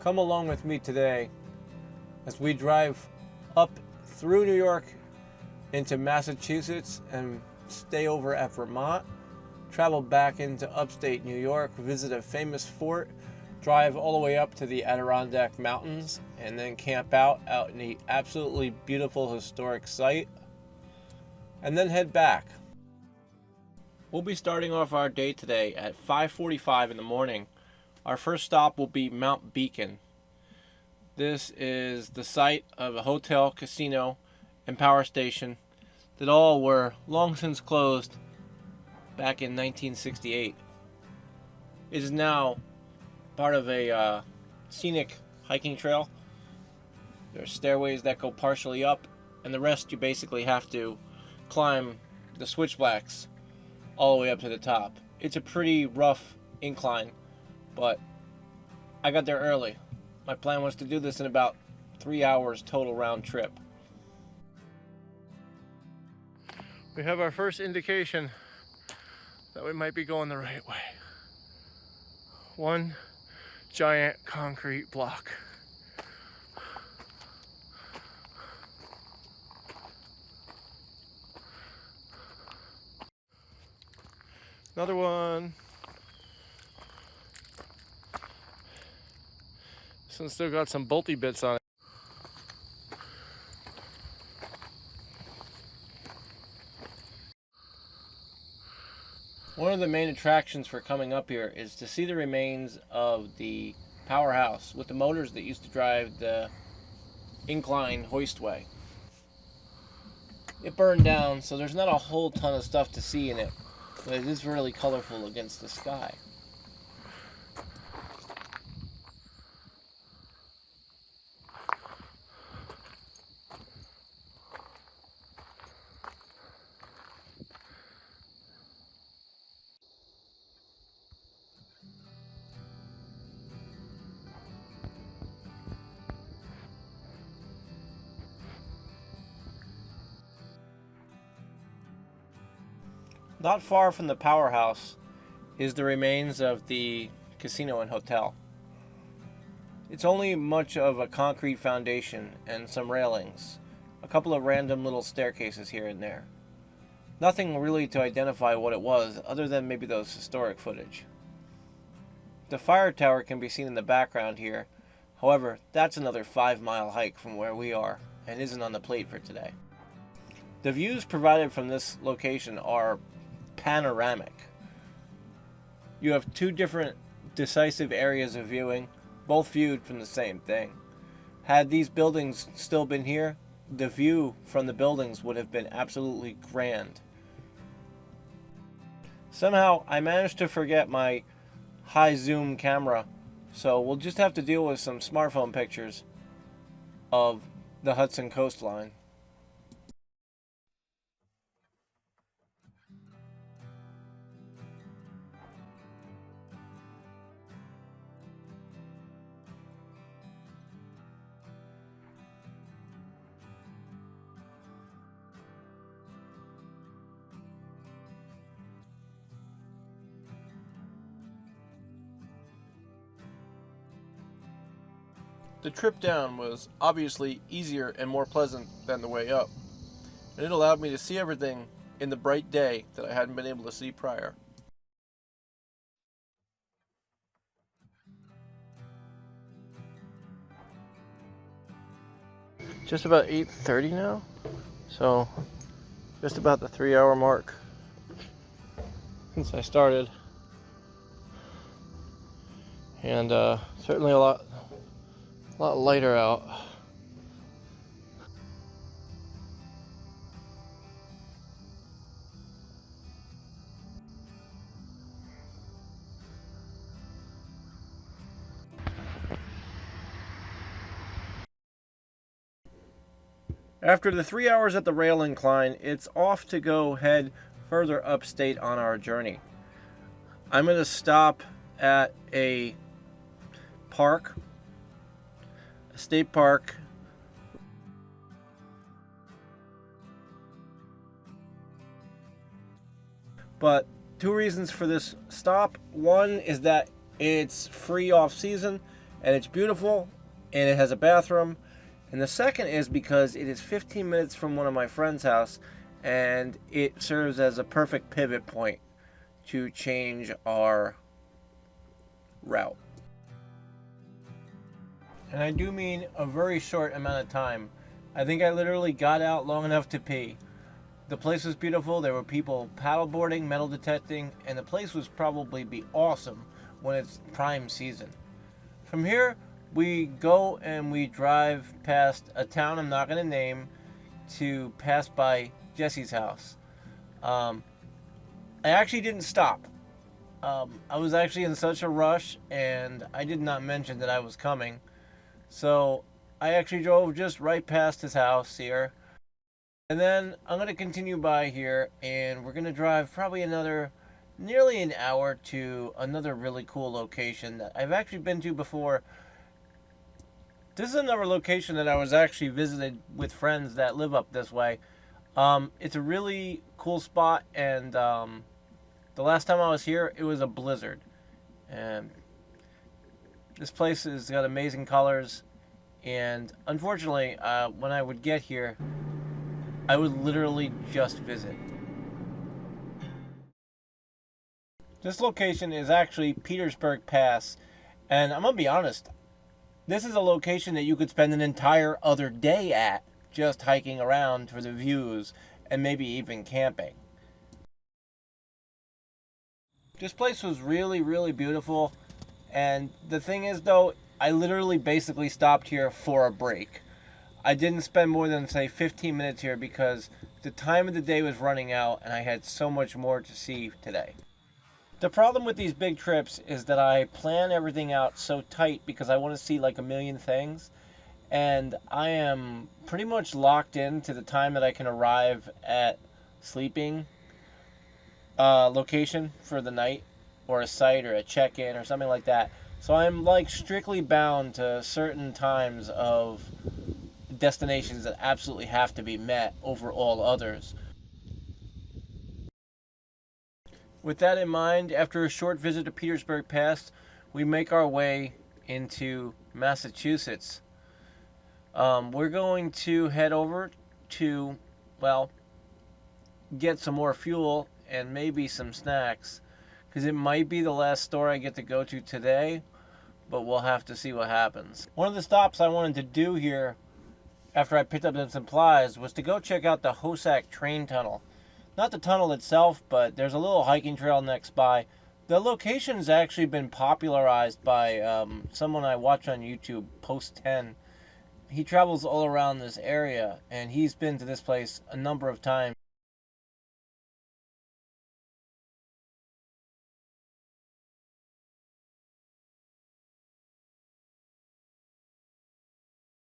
Come along with me today as we drive up through New York into Massachusetts and stay over at Vermont, travel back into upstate New York, visit a famous fort, drive all the way up to the Adirondack Mountains, and then camp out in the absolutely beautiful historic site, and then head back. We'll be starting off our day today at 5:45 in the morning. Our first stop will be Mount Beacon. This is the site of a hotel, casino, and power station that all were long since closed back in 1968. It is now part of a scenic hiking trail. There are stairways that go partially up, and the rest you basically have to climb the switchbacks all the way up to the top. It's a pretty rough incline, but I got there early. My plan was to do this in about 3 hours total round trip. We have our first indication that we might be going the right way. One giant concrete block. Another one. This one's still got some bolty bits on it. One of the main attractions for coming up here is to see the remains of the powerhouse with the motors that used to drive the incline hoistway. It burned down, so there's not a whole ton of stuff to see in it, but it is really colorful against the sky. Not far from the powerhouse is the remains of the casino and hotel. It's only much of a concrete foundation and some railings, a couple of random little staircases here and there. Nothing really to identify what it was other than maybe those historic footage. The fire tower can be seen in the background here. However, that's another 5-mile hike from where we are and isn't on the plate for today. The views provided from this location are panoramic. You have two different decisive areas of viewing, both viewed from the same thing. Had these buildings still been here, the view from the buildings would have been absolutely grand. Somehow I managed to forget my high zoom camera, so we'll just have to deal with some smartphone pictures of the Hudson coastline. The trip down was obviously easier and more pleasant than the way up, and it allowed me to see everything in the bright day that I hadn't been able to see prior. Just about 8:30 now, so just about the 3-hour mark since I started, and certainly a lot lighter out. After the 3 hours at the rail incline, it's off to go head further upstate on our journey. I'm going to stop at a park, a state park. But two reasons for this stop. One is that it's free off season, And it's beautiful, and it has a bathroom. And the second is because it is 15 minutes from one of my friend's house, and it serves as a perfect pivot point to change our route. And I do mean a very short amount of time. I think I literally got out long enough to pee. The place was beautiful. There were people paddleboarding, metal detecting, and the place was probably be awesome when it's prime season. From here, we go and we drive past a town I'm not going to name to pass by Jesse's house. I actually didn't stop. I was actually in such a rush, and I did not mention that I was coming. So I actually drove just right past his house here. And then I'm going to continue by here, and we're going to drive probably another nearly an hour to another really cool location that I've actually been to before. This is another location that I was actually visited with friends that live up this way. It's a really cool spot, and the last time I was here, it was a blizzard. And this place has got amazing colors, and unfortunately, when I would get here, I would literally just visit. This location is actually Petersburg Pass, and I'm gonna be honest, this is a location that you could spend an entire other day at, just hiking around for the views, and maybe even camping. This place was really, really beautiful, and the thing is though, I literally basically stopped here for a break. I didn't spend more than, say, 15 minutes here because the time of the day was running out and I had so much more to see today. The problem with these big trips is that I plan everything out so tight because I want to see like a million things, and I am pretty much locked in to the time that I can arrive at sleeping location for the night, or a site or a check-in or something like that. So I'm like strictly bound to certain times of destinations that absolutely have to be met over all others. With that in mind, after a short visit to Petersburg Pass, we make our way into Massachusetts. We're going to head over to, well, get some more fuel and maybe some snacks, because it might be the last store I get to go to today, but we'll have to see what happens. One of the stops I wanted to do here after I picked up some supplies was to go check out the Hosack train tunnel. Not the tunnel itself, but there's a little hiking trail next by. The location's actually been popularized by someone I watch on YouTube, Post 10. He travels all around this area, and he's been to this place a number of times.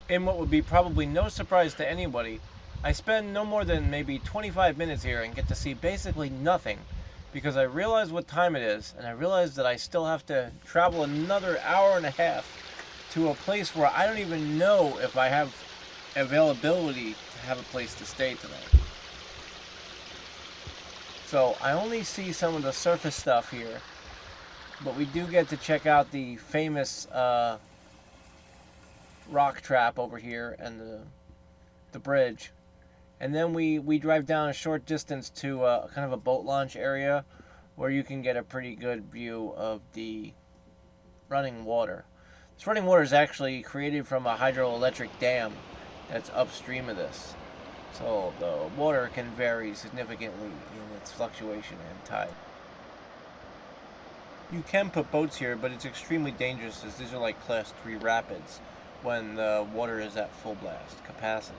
In what would be probably no surprise to anybody, I spend no more than maybe 25 minutes here and get to see basically nothing, because I realize what time it is, and I realize that I still have to travel another hour and a half to a place where I don't even know if I have availability to have a place to stay tonight. So I only see some of the surface stuff here, but we do get to check out the famous rock trap over here and the bridge. And then we drive down a short distance to kind of a boat launch area where you can get a pretty good view of the running water. This running water is actually created from a hydroelectric dam that's upstream of this. So the water can vary significantly in its fluctuation and tide. You can put boats here, but it's extremely dangerous as these are like class 3 rapids when the water is at full blast capacity.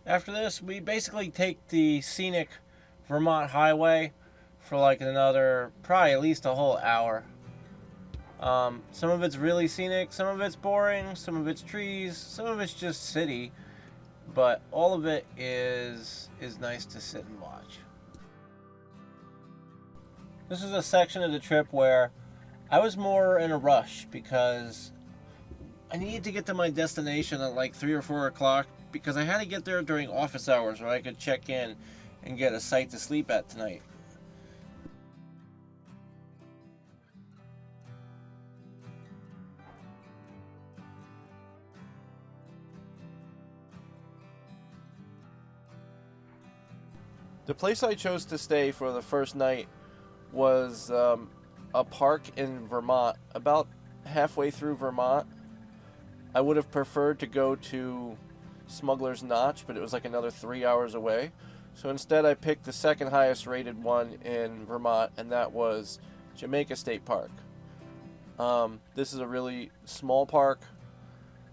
After this, we basically take the scenic Vermont highway for like another, probably at least a whole hour. Some of it's really scenic, some of it's boring, some of it's trees, some of it's just city, but all of it is nice to sit and watch. This is a section of the trip where I was more in a rush because I needed to get to my destination at like 3 or 4 o'clock because I had to get there during office hours where I could check in and get a site to sleep at tonight. The place I chose to stay for the first night was a park in Vermont, about halfway through Vermont. I would have preferred to go to Smuggler's Notch, but it was like another 3 hours away. So instead I picked the second highest rated one in Vermont, and that was Jamaca State Park. This is a really small park.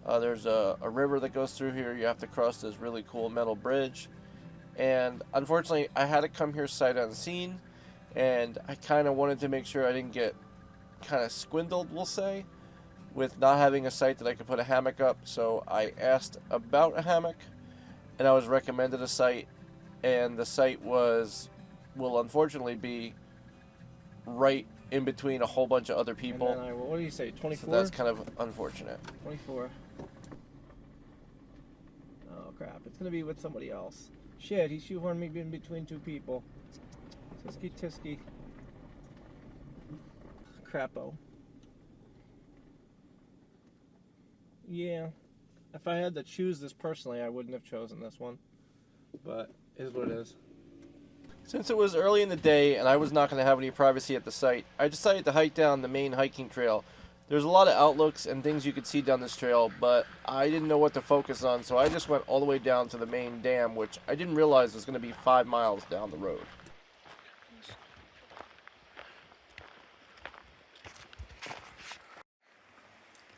There's a river that goes through here. You have to cross this really cool metal bridge. And unfortunately, I had to come here sight unseen, and I kind of wanted to make sure I didn't get kind of squindled, we'll say, with not having a site that I could put a hammock up. So I asked about a hammock, and I was recommended a site, and the site will unfortunately be right in between a whole bunch of other people. And then what do you say, 24? So that's kind of unfortunate. 24. Oh crap, it's gonna be with somebody else. Shit, he shoehorned me in between two people. Tisky tisky. Crapo. Yeah. If I had to choose this personally, I wouldn't have chosen this one. But it is what it is. Since it was early in the day and I was not going to have any privacy at the site, I decided to hike down the main hiking trail. There's a lot of outlooks and things you could see down this trail, but I didn't know what to focus on, so I just went all the way down to the main dam, which I didn't realize was going to be 5 miles down the road.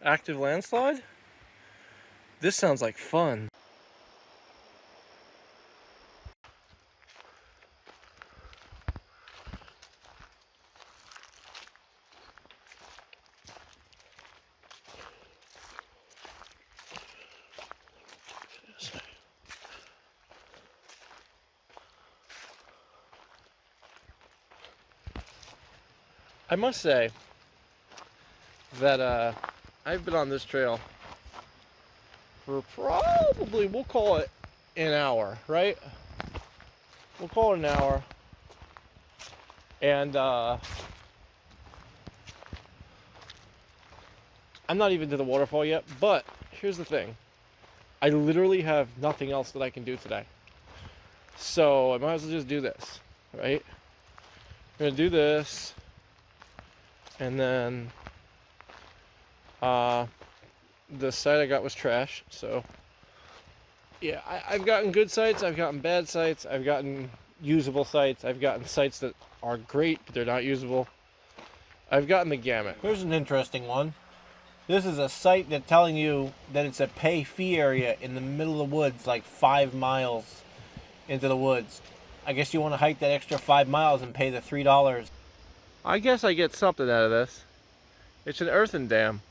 Active landslide? This sounds like fun. I must say that I've been on this trail for probably, we'll call it an hour, right? We'll call it an hour. And I'm not even to the waterfall yet, but here's the thing. I literally have nothing else that I can do today. So I might as well just do this, right? I'm gonna do this. And then the site I got was trash. So yeah, I've gotten good sites, I've gotten bad sites, I've gotten usable sites, I've gotten sites that are great but they're not usable. I've gotten the gamut. Here's an interesting one. This is a site that's telling you that it's a pay fee area in the middle of the woods, like 5 miles into the woods. I guess you want to hike that extra 5 miles and pay the $3. I guess I get something out of this. It's an earthen dam.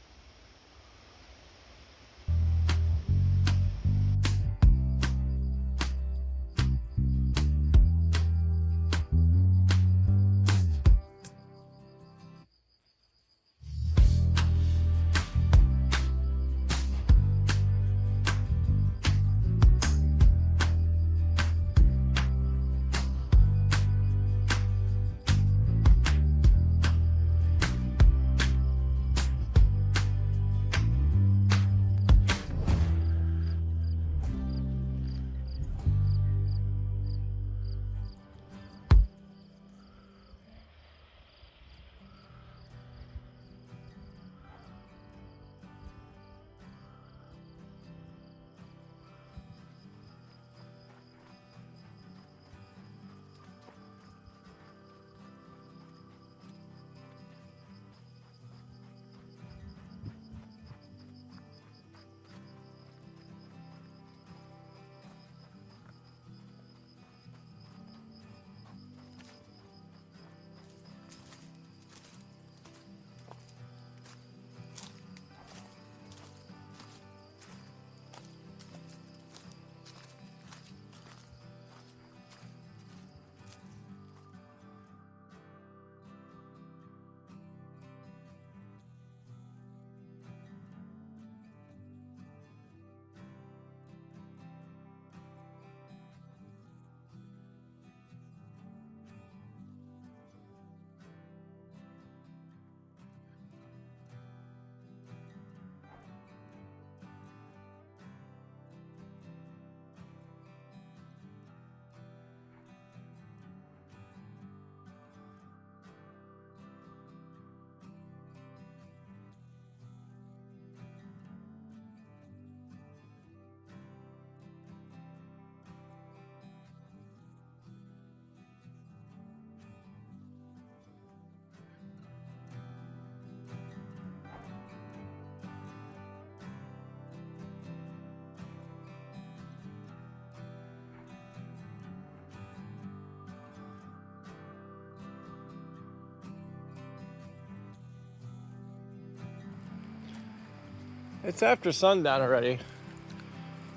It's after sundown already,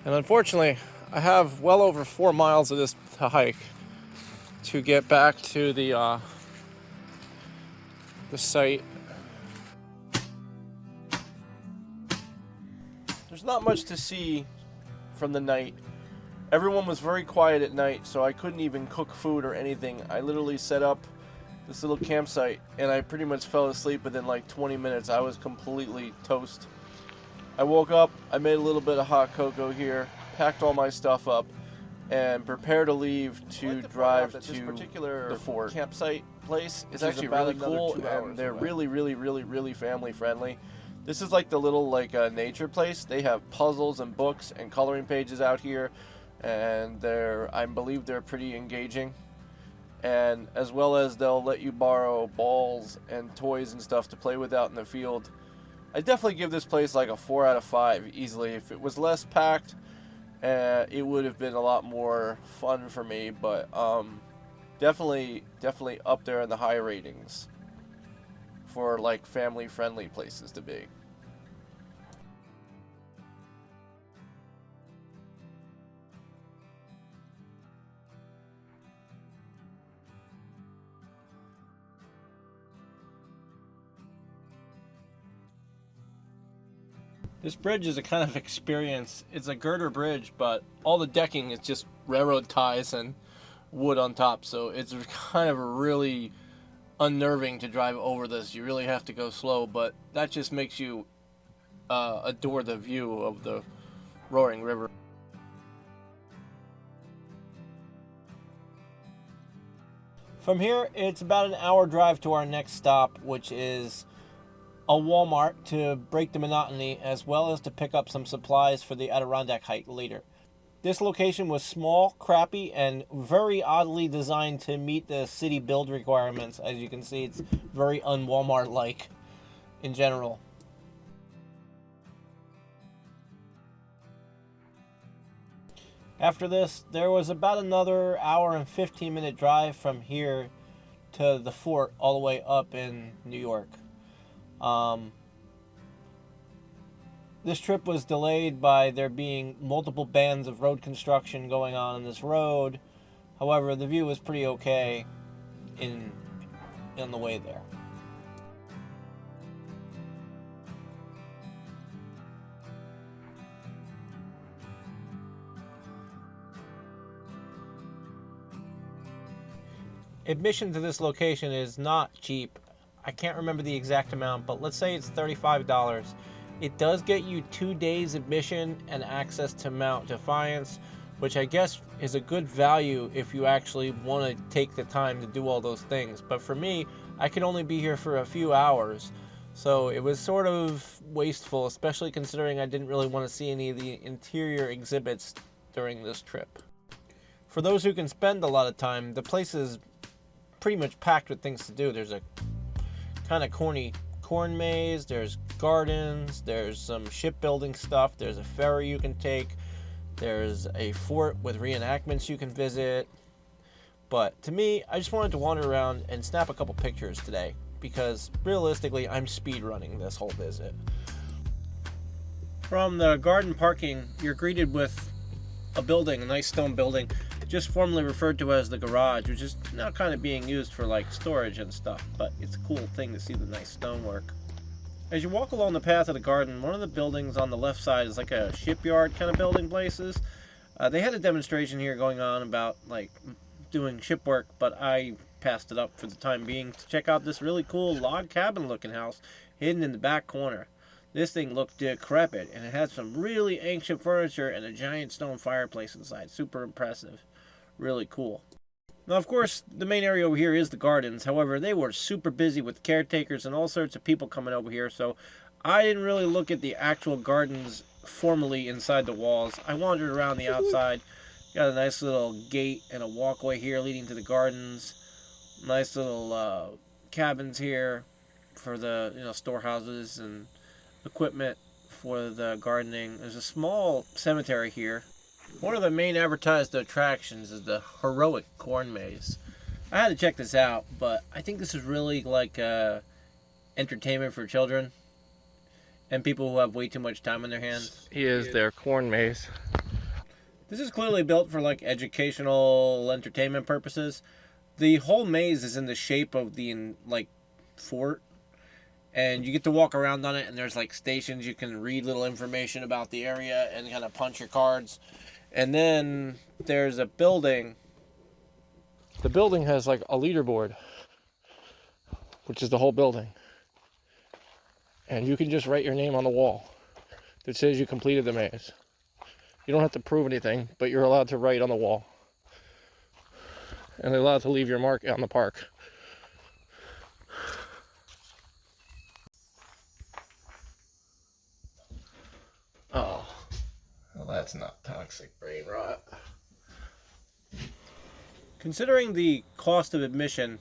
and unfortunately I have well over 4 miles of this to hike to get back to the site. There's not much to see from the night. Everyone was very quiet at night, so I couldn't even cook food or anything. I literally set up this little campsite and I pretty much fell asleep within like 20 minutes. I was completely toast. I woke up, I made a little bit of hot cocoa here, packed all my stuff up, and prepared to leave to drive to this particular fort. Campsite place is actually really cool, and they're really family friendly. This is like the little nature place. They have puzzles and books and coloring pages out here, and I believe they're pretty engaging. And as well as they'll let you borrow balls and toys and stuff to play with out in the field. I definitely give this place like a 4 out of 5 easily. If it was less packed, it would have been a lot more fun for me, but definitely up there in the high ratings for like family friendly places to be. This bridge is a kind of experience. It's a girder bridge, but all the decking is just railroad ties and wood on top, so it's kind of really unnerving to drive over this. You really have to go slow, but that just makes you adore the view of the roaring river. From here, it's about an hour drive to our next stop, which is a Walmart to break the monotony, as well as to pick up some supplies for the Adirondack hike later. This location was small, crappy, and very oddly designed to meet the city build requirements. As you can see, it's very un-Walmart-like in general. After this, there was about another hour and 15-minute drive from here to the fort all the way up in New York. This trip was delayed by there being multiple bands of road construction going on this road. However, the view was pretty okay in the way there. Admission to this location is not cheap. I can't remember the exact amount, but let's say it's $35. It does get you 2 days admission and access to Mount Defiance, which I guess is a good value if you actually want to take the time to do all those things. But for me, I could only be here for a few hours, so it was sort of wasteful, especially considering I didn't really want to see any of the interior exhibits during this trip. For those who can spend a lot of time, the place is pretty much packed with things to do. There's a kind of corny corn maze, there's gardens, there's some shipbuilding stuff, there's a ferry you can take, there's a fort with reenactments you can visit. But to me, I just wanted to wander around and snap a couple pictures today, because realistically, I'm speed running this whole visit. From the garden parking, you're greeted with a building, a nice stone building, just formerly referred to as the garage, which is now kind of being used for like storage and stuff, but it's a cool thing to see the nice stonework. As you walk along the path of the garden, one of the buildings on the left side is like a shipyard kind of building places. They had a demonstration here going on about like doing ship work, but I passed it up for the time being to check out this really cool log cabin looking house hidden in the back corner. This thing looked decrepit, and it had some really ancient furniture and a giant stone fireplace inside. Super impressive. Really cool. Now, of course, the main area over here is the gardens. However, they were super busy with caretakers and all sorts of people coming over here, so I didn't really look at the actual gardens formally inside the walls. I wandered around the outside. Got a nice little gate and a walkway here leading to the gardens. Nice little cabins here for the storehouses and equipment for the gardening. There's a small cemetery here. One of the main advertised attractions is the heroic corn maze. I had to check this out, but I think this is really like entertainment for children. and people who have way too much time on their hands. He is their corn maze. This is clearly built for like educational entertainment purposes. The whole maze is in the shape of the like fort, and you get to walk around on it, and there's like stations you can read little information about the area and kind of punch your cards. And then there's a building. The building has like a leaderboard, which is the whole building. And you can just write your name on the wall that says you completed the maze. You don't have to prove anything, but you're allowed to write on the wall. And they're allowed to leave your mark on the park. Oh, well, that's not toxic brain rot. Considering the cost of admission,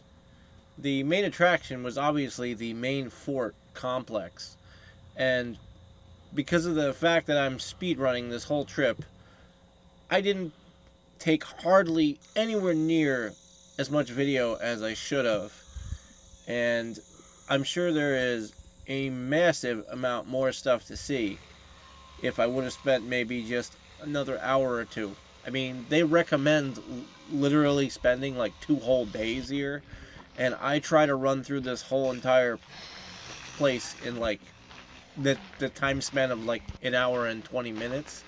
the main attraction was obviously the main fort complex. And because of the fact that I'm speedrunning this whole trip, I didn't take hardly anywhere near as much video as I should have. And I'm sure there is a massive amount more stuff to see if I would have spent maybe just another hour or two. I mean, they recommend literally spending like 2 whole days here, and I try to run through this whole entire place in like the time span of like an hour and 20 minutes.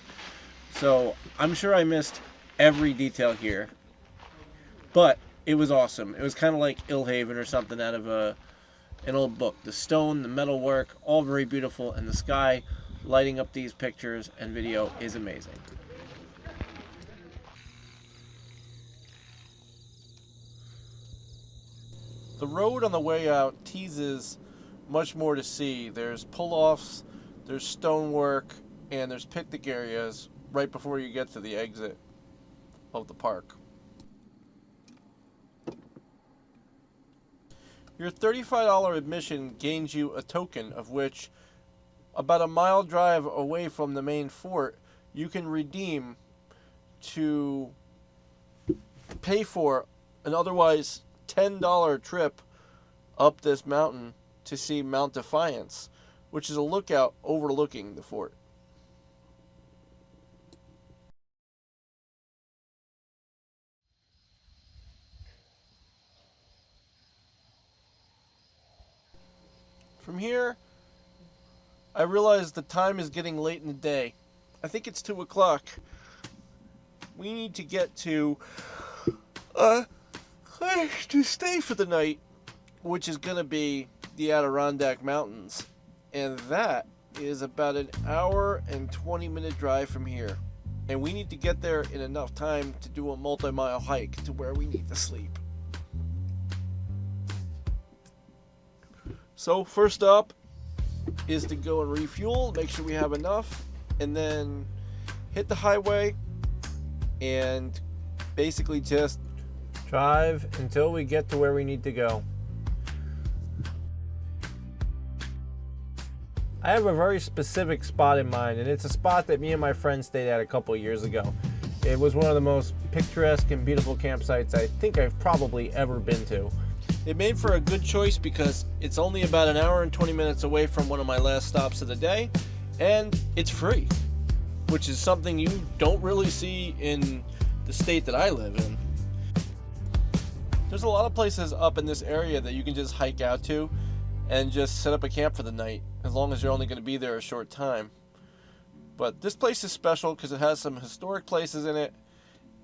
So I'm sure I missed every detail here, but it was awesome. It was kind of like Illhaven or something out of an old book. The stone, the metalwork, all very beautiful, and the sky lighting up these pictures and video is amazing. The road on the way out teases much more to see. There's pull-offs, there's stonework, and there's picnic areas right before you get to the exit of the park. Your $35 admission gains you a token, of which about a mile drive away from the main fort you can redeem to pay for an otherwise $10 trip up this mountain to see Mount Defiance, which is a lookout overlooking the fort. From here, I realize the time is getting late in the day. I think it's 2 o'clock. We need to get to stay for the night, which is going to be the Adirondack Mountains. And that is about an hour and 20-minute drive from here. And we need to get there in enough time to do a multi-mile hike to where we need to sleep. So first up is to go and refuel, make sure we have enough, and then hit the highway and basically just drive until we get to where we need to go. I have a very specific spot in mind, and it's a spot that me and my friend stayed at a couple of years ago. It was one of the most picturesque and beautiful campsites I think I've probably ever been to. It made for a good choice because it's only about an hour and 20 minutes away from one of my last stops of the day, and it's free, which is something you don't really see in the state that I live in. There's a lot of places up in this area that you can just hike out to and just set up a camp for the night, as long as you're only going to be there a short time. But this place is special because it has some historic places in it,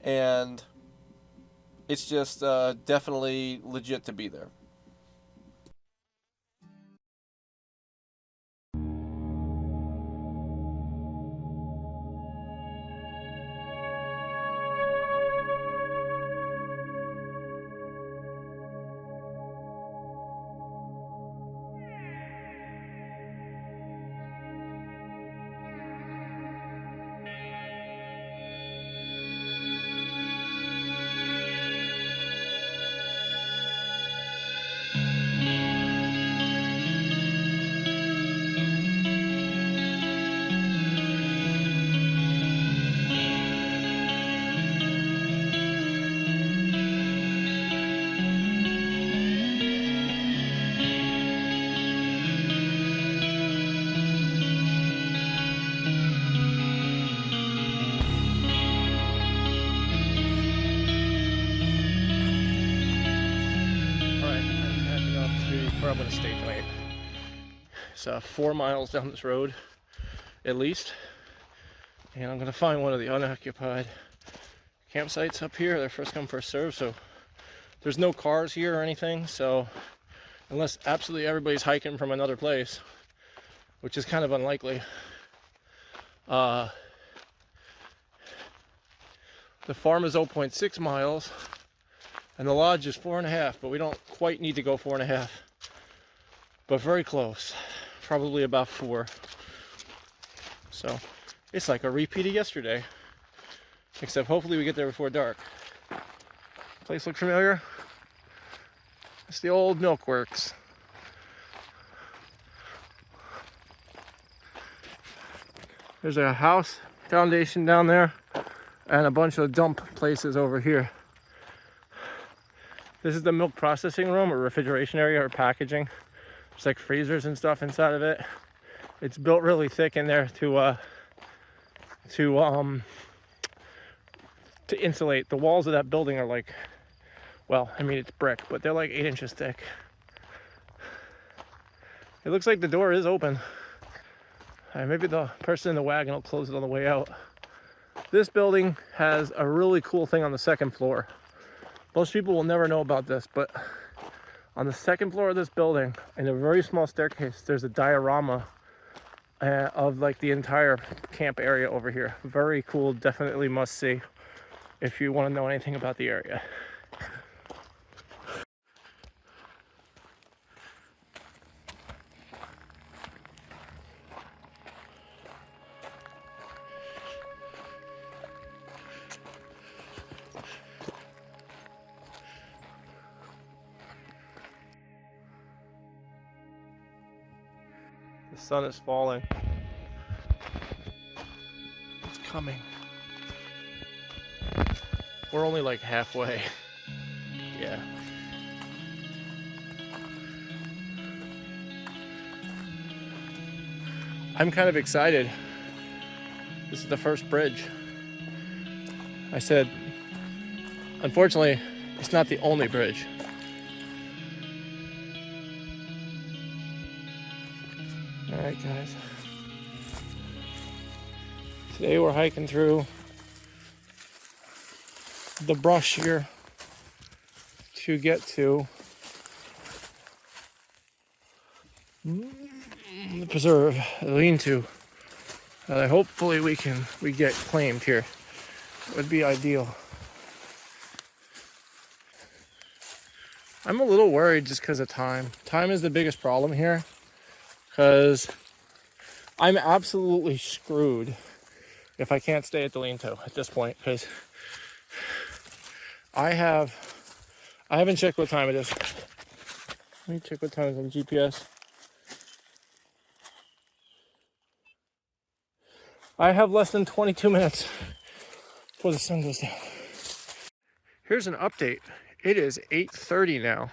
and it's just definitely legit to be there. I'm going to stay tonight. It's 4 miles down this road, at least. And I'm going to find one of the unoccupied campsites up here. They're first come, first serve, so there's no cars here or anything. So unless absolutely everybody's hiking from another place, which is kind of unlikely, the farm is 0.6 miles and the lodge is 4.5, but we don't quite need to go 4.5, but very close, probably about 4. So it's like a repeat of yesterday, except hopefully we get there before dark. Place look familiar? It's the old milk works. There's a house foundation down there and a bunch of dump places over here. This is the milk processing room or refrigeration area or packaging. There's like freezers and stuff inside of it. It's built really thick in there to insulate. The walls of that building are like, well, I mean it's brick, but they're like 8 inches thick. It looks like the door is open. Maybe the person in the wagon will close it on the way out. This building has a really cool thing on the second floor. Most people will never know about this, but on the second floor of this building, in a very small staircase, there's a diorama of like the entire camp area over here. Very cool, definitely must see if you want to know anything about the area. The sun is falling. It's coming. We're only like halfway. Yeah. I'm kind of excited. This is the first bridge. I said, unfortunately, it's not the only bridge. Alright guys, today we're hiking through the brush here to get to the preserve, the lean-to, that hopefully we get claimed here. It would be ideal. I'm a little worried just because of time. Time is the biggest problem here. Because I'm absolutely screwed if I can't stay at the lean-to at this point, because I haven't checked what time it is. Let me check what time it is on GPS. I have less than 22 minutes before the sun goes down. Here's an update. It is 8:30 now.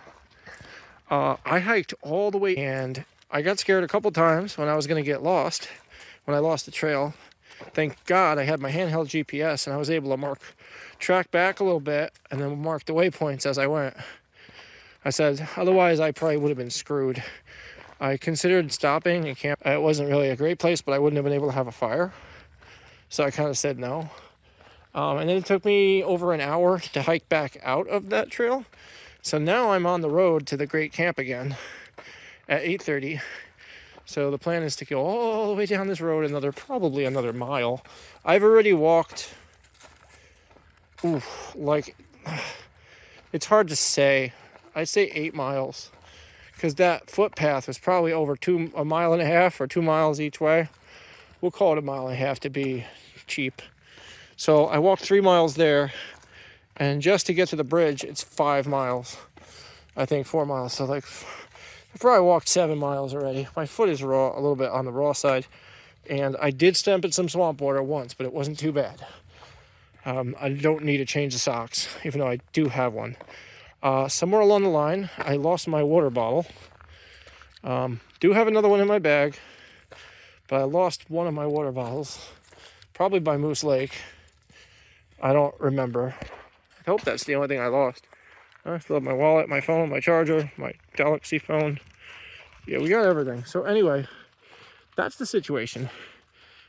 I hiked all the way and I got scared a couple times when I was going to get lost, when I lost the trail. Thank God I had my handheld GPS and I was able to track back a little bit and then mark the waypoints as I went. I said, otherwise I probably would have been screwed. I considered stopping and camp. It wasn't really a great place, but I wouldn't have been able to have a fire. So I kind of said no. And then it took me over an hour to hike back out of that trail. So now I'm on the road to the great camp again at 8:30. So the plan is to go all the way down this road, probably another mile. I've already walked, it's hard to say. I'd say 8 miles, because that footpath was probably over a mile and a half or 2 miles each way. We'll call it a mile and a half to be cheap. So I walked 3 miles there, and just to get to the bridge, it's 5 miles. I think 4 miles. So like, I probably walked 7 miles already. My foot is raw, a little bit on the raw side. And I did step in some swamp water once, but it wasn't too bad. I don't need to change the socks, even though I do have one. Somewhere along the line, I lost my water bottle. Do have another one in my bag, but I lost one of my water bottles, probably by Moose Lake. I don't remember. I hope that's the only thing I lost. I still have my wallet, my phone, my charger, my Galaxy phone. Yeah, we got everything. So anyway, that's the situation.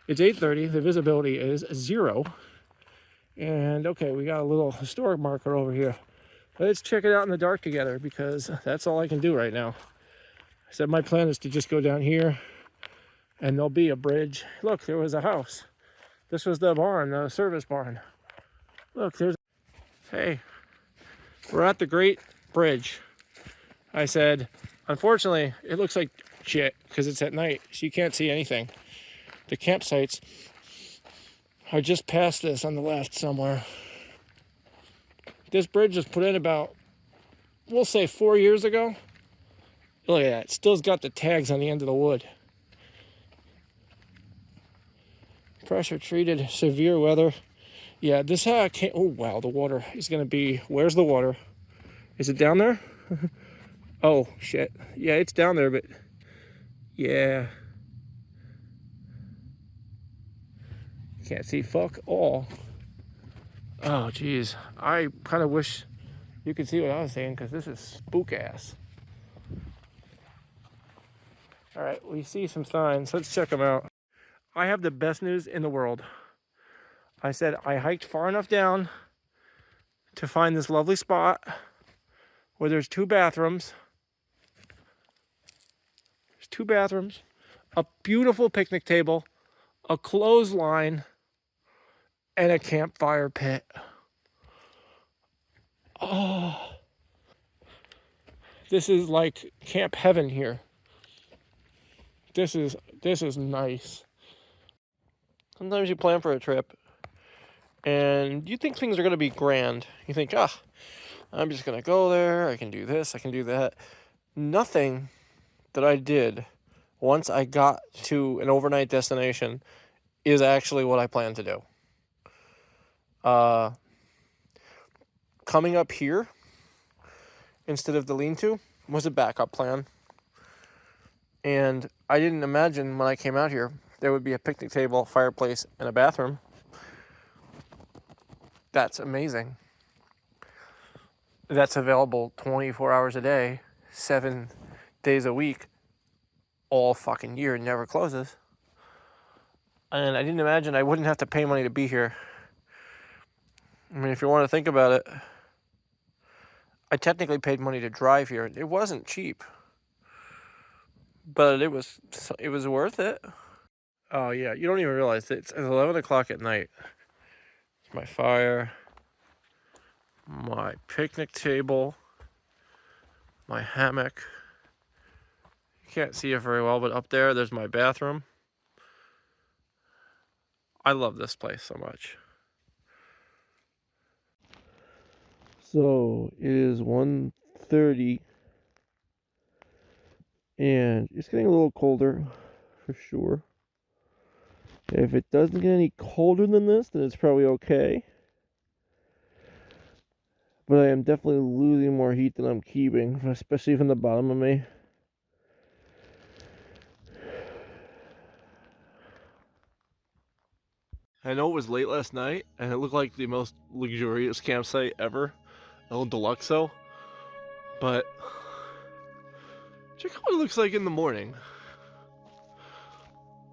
It's 8:30. The visibility is 0. And okay, we got a little historic marker over here. Let's check it out in the dark together because that's all I can do right now. I said my plan is to just go down here and there'll be a bridge. Look, there was a house. This was the barn, the service barn. Look, there's... Hey, we're at the Great Bridge. I said, unfortunately, it looks like shit because it's at night, so you can't see anything. The campsites are just past this on the left somewhere. This bridge was put in about, we'll say 4 years ago. Look at that, it still's got the tags on the end of the wood. Pressure treated, severe weather. Yeah, this can't, oh wow, the water is gonna be, where's the water? Is it down there? Oh shit, yeah, it's down there, but yeah. Can't see fuck all. Oh geez, I kind of wish you could see what I was saying because this is spook ass. All right, we see some signs. Let's check them out. I have the best news in the world. I said I hiked far enough down to find this lovely spot where there's 2 bathrooms. There's 2 bathrooms, a beautiful picnic table, a clothesline, and a campfire pit. Oh, this is like camp heaven here. This is nice. Sometimes you plan for a trip and you think things are going to be grand. You think, I'm just going to go there. I can do this. I can do that. Nothing that I did once I got to an overnight destination is actually what I plan to do. Coming up here instead of the lean-to was a backup plan. And I didn't imagine when I came out here there would be a picnic table, fireplace, and a bathroom. That's amazing. That's available 24 hours a day, 7 days a week, all fucking year, never closes. And I didn't imagine I wouldn't have to pay money to be here. I mean, if you want to think about it, I technically paid money to drive here. It wasn't cheap, but it was worth it. Oh yeah, you don't even realize it's 11 o'clock at night. It's my fire, my picnic table, my hammock. You can't see it very well, but up there's my bathroom. I love this place so much. So it is 1:30 and it's getting a little colder for sure. If it doesn't get any colder than this, then it's probably okay. But I am definitely losing more heat than I'm keeping, especially from the bottom of me. I know it was late last night, and it looked like the most luxurious campsite ever, El Deluxo. But check out what it looks like in the morning.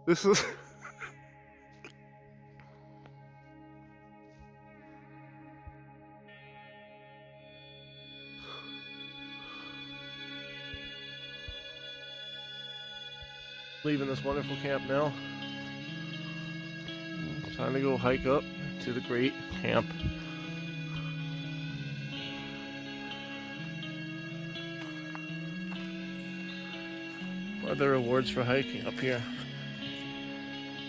This is leaving this wonderful camp now. Time to go hike up to the great camp. What are the rewards for hiking up here?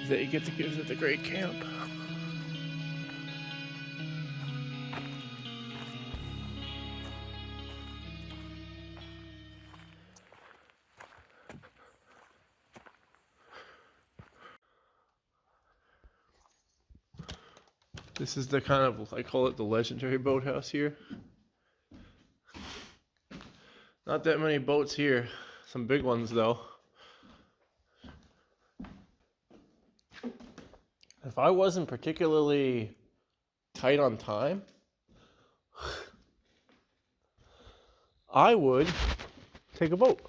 Is that you get to visit the great camp. This is the kind of, I call it the legendary boathouse here. Not that many boats here. Some big ones though. If I wasn't particularly tight on time, I would take a boat.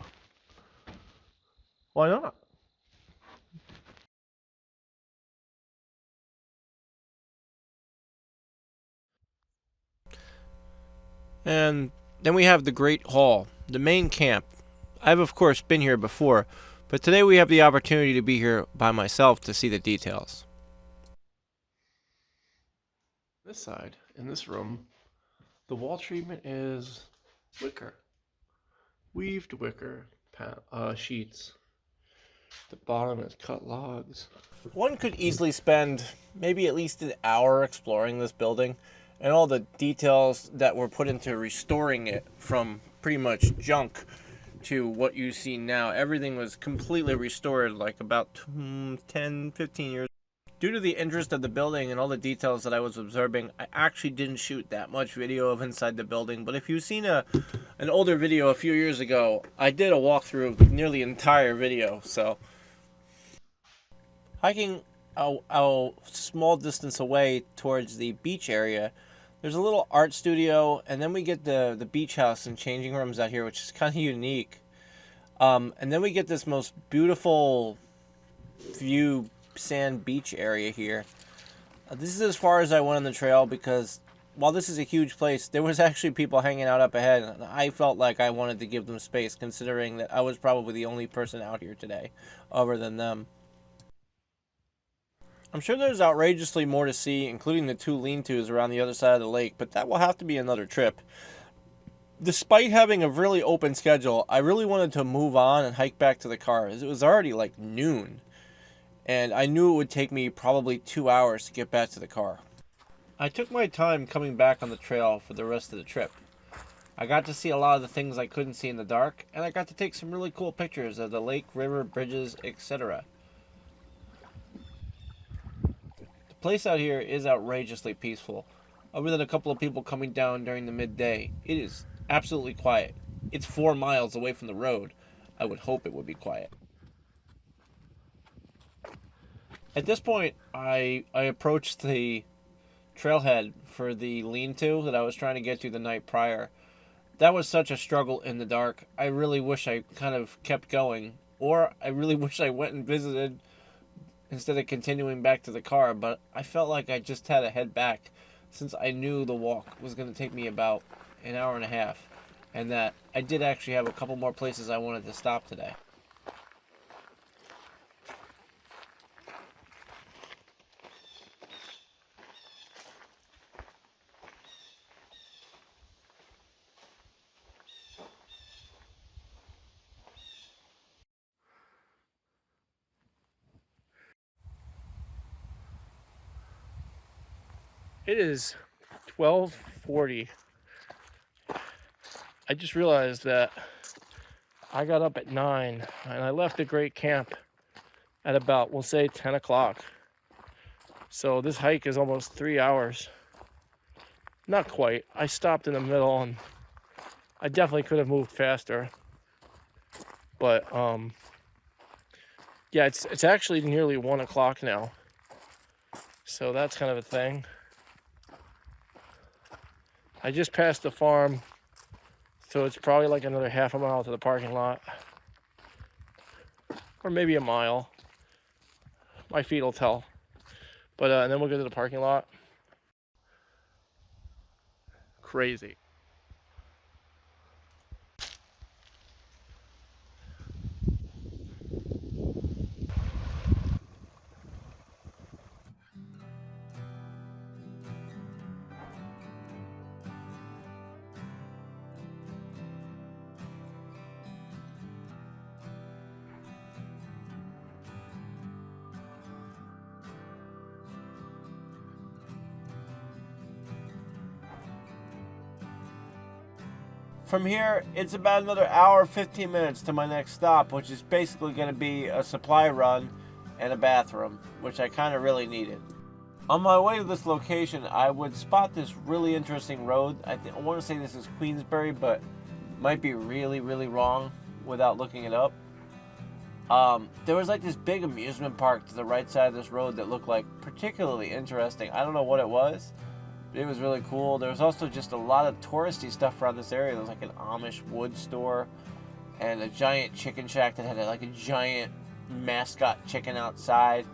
Why not? And then we have the Great Hall, the main camp. I've of course been here before, but today we have the opportunity to be here by myself to see the details. This side, in this room, the wall treatment is wicker. Weaved wicker sheets. The bottom is cut logs. One could easily spend maybe at least an hour exploring this building and all the details that were put into restoring it from pretty much junk to what you see now. Everything was completely restored like about 10, 15 years. Due to the interest of the building and all the details that I was observing, I actually didn't shoot that much video of inside the building. But if you've seen an older video a few years ago, I did a walkthrough of nearly the entire video. So hiking a small distance away towards the beach area, there's a little art studio, and then we get the beach house and changing rooms out here, which is kind of unique. And then we get this most beautiful view sand beach area here. This is as far as I went on the trail because while this is a huge place, there was actually people hanging out up ahead, and I felt like I wanted to give them space considering that I was probably the only person out here today other than them. I'm sure there's outrageously more to see, including the 2 lean-tos around the other side of the lake, but that will have to be another trip. Despite having a really open schedule, I really wanted to move on and hike back to the car as it was already like noon. And I knew it would take me probably 2 hours to get back to the car. I took my time coming back on the trail for the rest of the trip. I got to see a lot of the things I couldn't see in the dark, and I got to take some really cool pictures of the lake, river, bridges, etc. The place out here is outrageously peaceful. Other than a couple of people coming down during the midday, it is absolutely quiet. It's 4 miles away from the road. I would hope it would be quiet. At this point, I approached the trailhead for the lean-to that I was trying to get to the night prior. That was such a struggle in the dark. I really wish I kind of kept going, or I really wish I went and visited instead of continuing back to the car, but I felt like I just had to head back since I knew the walk was going to take me about an hour and a half, and that I did actually have a couple more places I wanted to stop today. It is 12:40. I just realized that I got up at 9 and I left the great camp at about, we'll say, 10 o'clock. So this hike is almost 3 hours. Not quite. I stopped in the middle and I definitely could have moved faster. But yeah, it's actually nearly 1 o'clock now. So that's kind of a thing. I just passed the farm, so it's probably like another half a mile to the parking lot. Or maybe a mile. My feet will tell. But and then we'll go to the parking lot. Crazy. From here, it's about another hour, 15 minutes to my next stop, which is basically going to be a supply run and a bathroom, which I kind of really needed. On my way to this location, I would spot this really interesting road. I want to say this is Queensbury, but might be really, really wrong without looking it up. There was like this big amusement park to the right side of this road that looked like particularly interesting. I don't know what it was. It was really cool. There was also just a lot of touristy stuff around this area. There was like an Amish wood store and a giant chicken shack that had like a giant mascot chicken outside.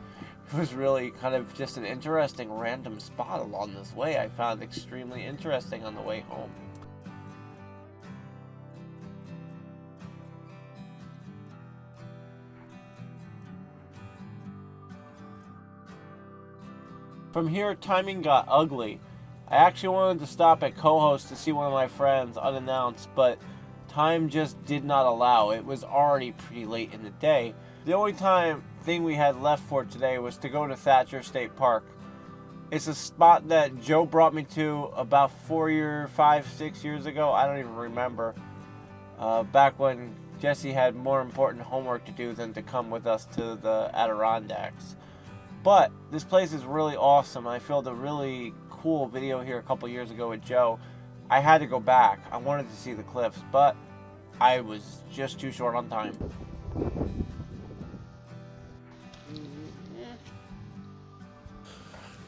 It was really kind of just an interesting random spot along this way. I found extremely interesting on the way home. From here, timing got ugly. I actually wanted to stop at Cohost to see one of my friends unannounced, but time just did not allow. It was already pretty late in the day. The only thing we had left for today was to go to Thrasher State Park. It's a spot that Joe brought me to about 5, 6 years ago. I don't even remember. Back when Jesse had more important homework to do than to come with us to the Adirondacks. But this place is really awesome. I filmed a really cool video here a couple years ago with Joe. I had to go back. I wanted to see the cliffs, but I was just too short on time.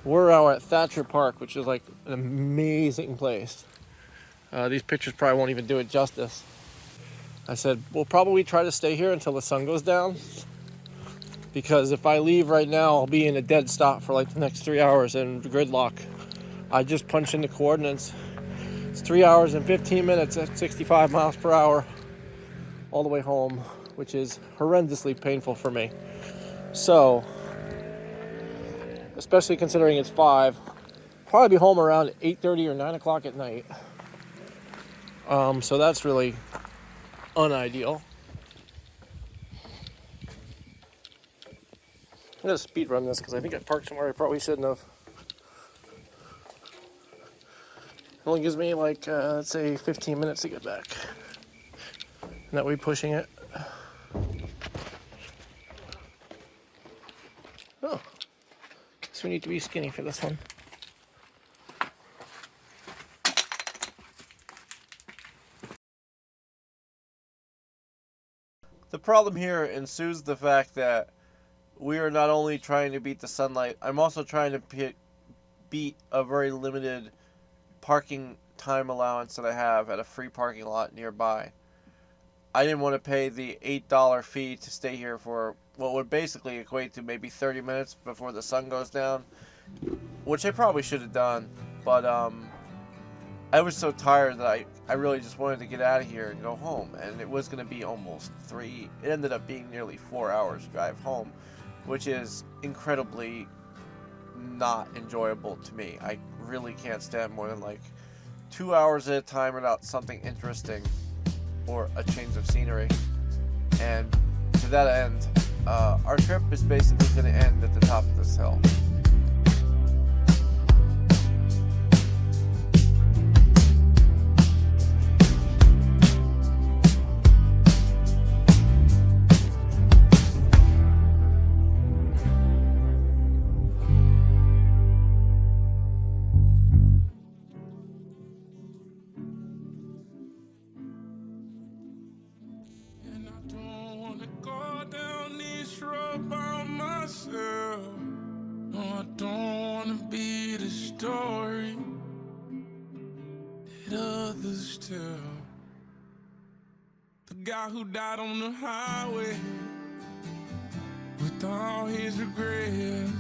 We're out at Thrasher Park, which is like an amazing place. These pictures probably won't even do it justice. I said, we'll probably try to stay here until the sun goes down, because if I leave right now, I'll be in a dead stop for like the next 3 hours in gridlock. I just punched in the coordinates. It's 3 hours and 15 minutes at 65 miles per hour all the way home, which is horrendously painful for me. So, especially considering it's 5, probably be home around 8:30 or 9 o'clock at night. So that's really unideal. I'm gonna speed run this because I think I parked somewhere I probably shouldn't have. It only gives me like, let's say 15 minutes to get back. And that way pushing it. Oh, guess we need to be skinny for this one. The problem here ensues the fact that we are not only trying to beat the sunlight, I'm also trying to beat a very limited parking time allowance that I have at a free parking lot nearby. I didn't want to pay the $8 fee to stay here for what would basically equate to maybe 30 minutes before the sun goes down, which I probably should have done, but I was so tired that I really just wanted to get out of here and go home, and it was going to be almost 3. It ended up being nearly 4 hours drive home, which is incredibly not enjoyable to me. I really can't stand more than like 2 hours at a time without something interesting or a change of scenery. And to that end, our trip is basically going to end at the top of this hill. Who died on the highway with all his regrets.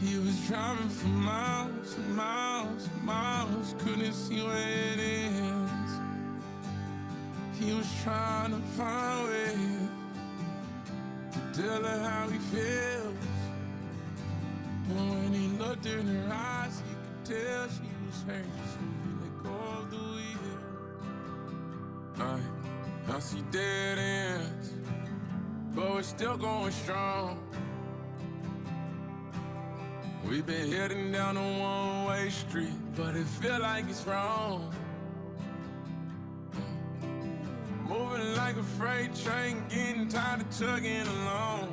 He was driving for miles and miles and miles, couldn't see where it ends. He was trying to find ways to tell her how he feels, but when he looked in her eyes, he could tell she was hurt, so he let go of the wheel. I see dead ends, but we're still going strong. We've been heading down a one-way street, but it feel like it's wrong. Moving like a freight train, getting tired of chugging along.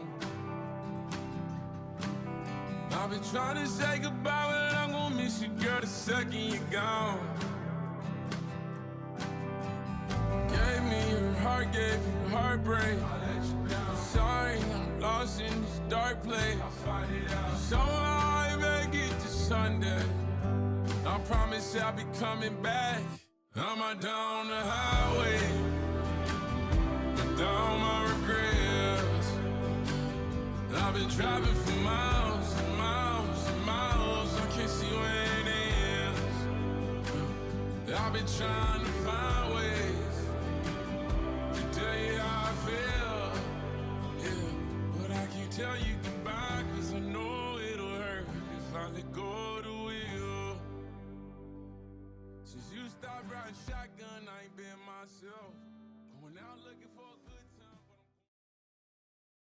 I've been trying to say goodbye, but I'm gonna miss you, girl, the second you're gone. Gave me your heart, gave you heartbreak. I'm sorry, I'm lost in this dark place. Somehow I make it to Sunday. I promise I'll be coming back. I'm out down the highway down my regrets. I've been driving for miles and miles and miles. I can't see where it ends. I've been trying to find ways to tell you how I feel. Yeah, but I can't tell you goodbye, 'cause I know it'll hurt if I let go of the wheel. Since you stopped riding shotgun, I ain't been myself. Going out looking for